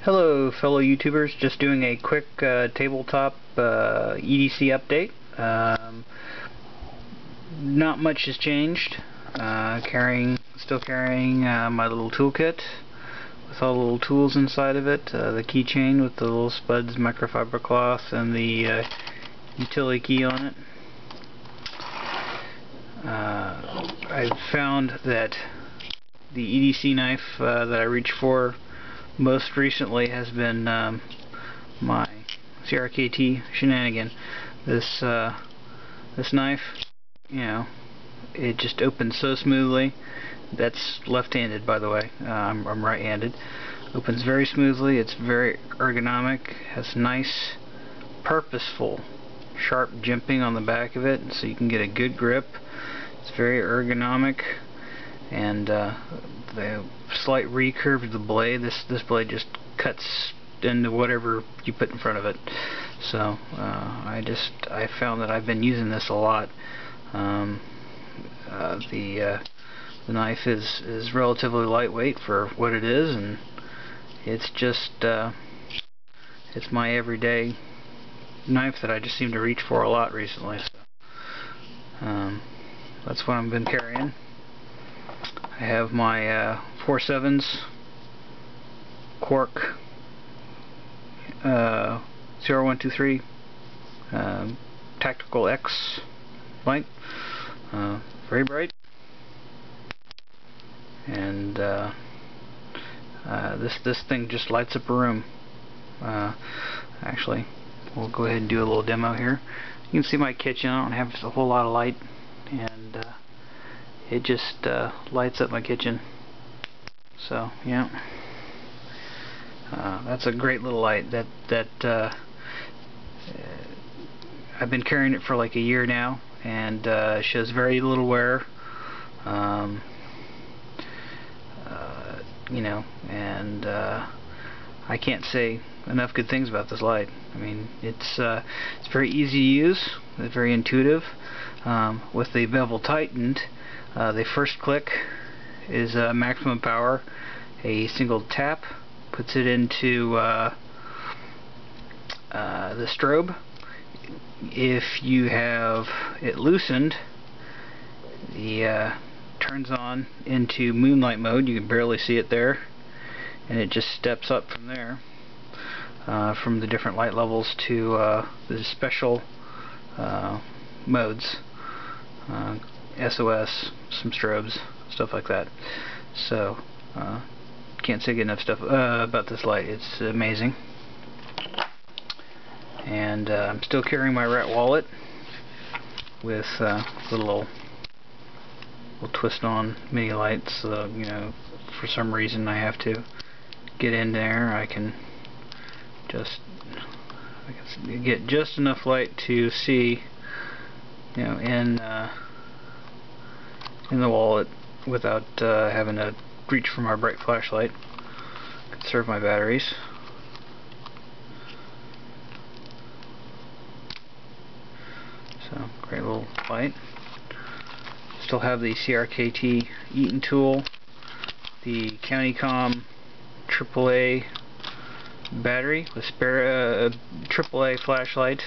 Hello fellow YouTubers, just doing a quick tabletop EDC update. Not much has changed. Still carrying my little toolkit with all the little tools inside of it, the keychain with the little spuds, microfiber cloth, and the utility key on it. I've found that the EDC knife that I reach for most recently has been my CRKT shenanigan. This knife, you know, it just opens so smoothly. That's left-handed, by the way. I'm right-handed. Opens very smoothly. It's very ergonomic. Has nice, purposeful, sharp jimping on the back of it, so you can get a good grip. It's very ergonomic, and the slight recurve of the blade. This blade just cuts into whatever you put in front of it. So I found that I've been using this a lot. The knife is relatively lightweight for what it is, and it's just it's my everyday knife that I just seem to reach for a lot recently. So that's what I've been carrying. I have my 4/7 Quark 0123 Tactical X light, very bright, and this thing just lights up a room. Actually, we'll go ahead and do a little demo here. You can see my kitchen. I don't have a whole lot of light, and it just lights up my kitchen. So yeah, that's a great little light. I've been carrying it for like a year now, and shows very little wear. You know, and I can't say enough good things about this light. I mean, it's very easy to use. It's very intuitive. With the bevel tightened, the first click is maximum power. A single tap puts it into the strobe. If you have it loosened, the turns on into moonlight mode. You can barely see it there, and it just steps up from there, from the different light levels to the special modes, SOS, some strobes, stuff like that. So can't say good enough stuff about this light. It's amazing. And I'm still carrying my rat wallet with little twist-on mini lights. You know, for some reason I have to get in there. I can get just enough light to see, you know, in the wallet without having to reach for my bright flashlight. Conserve my batteries. So, great little light. Still have the CRKT Eaton tool, the CountyCom AAA battery with spare AAA flashlight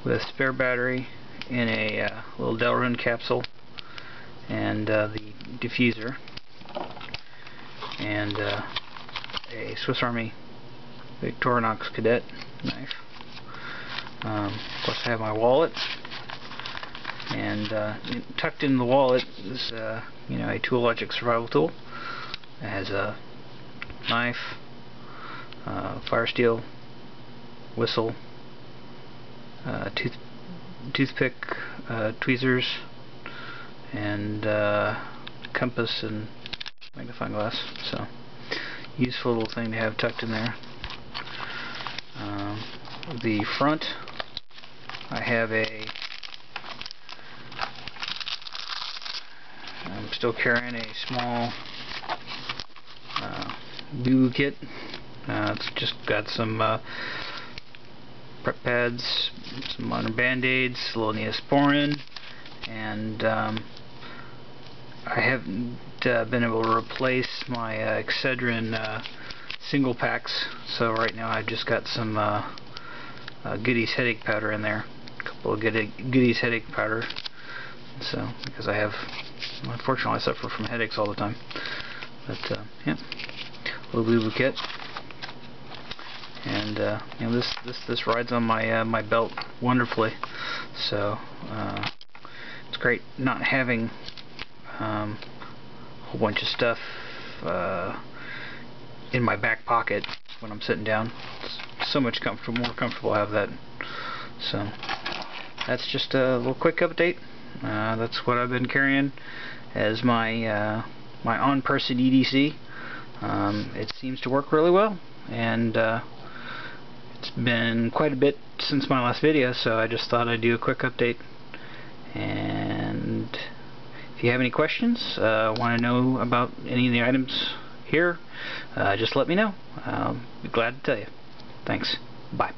with spare battery in a little Delrin capsule, and the diffuser, and a Swiss Army Victorinox Cadet knife. Of course, I have my wallet, and tucked in the wallet is you know, a Tool Logic survival tool. It has a knife, fire steel, whistle, toothpick, tweezers, and compass and magnifying glass. So, useful little thing to have tucked in there. The front, I have I'm still carrying a small glue kit. It's just got some prep pads, some modern band-aids, a little Neosporin, and I haven't been able to replace my Excedrin single packs, so right now I've just got some Goodies headache powder in there, a couple of Goodies headache powder. So because unfortunately I suffer from headaches all the time. But yeah, little boo-boo kit, and you know, this rides on my belt wonderfully. So it's great not having a whole bunch of stuff in my back pocket when I'm sitting down. It's so much more comfortable to have that. So that's just a little quick update. That's what I've been carrying as my my on-person EDC. It seems to work really well, and it's been quite a bit since my last video, so I just thought I'd do a quick update. And if you have any questions, want to know about any of the items here, just let me know. I'll be glad to tell you. Thanks. Bye.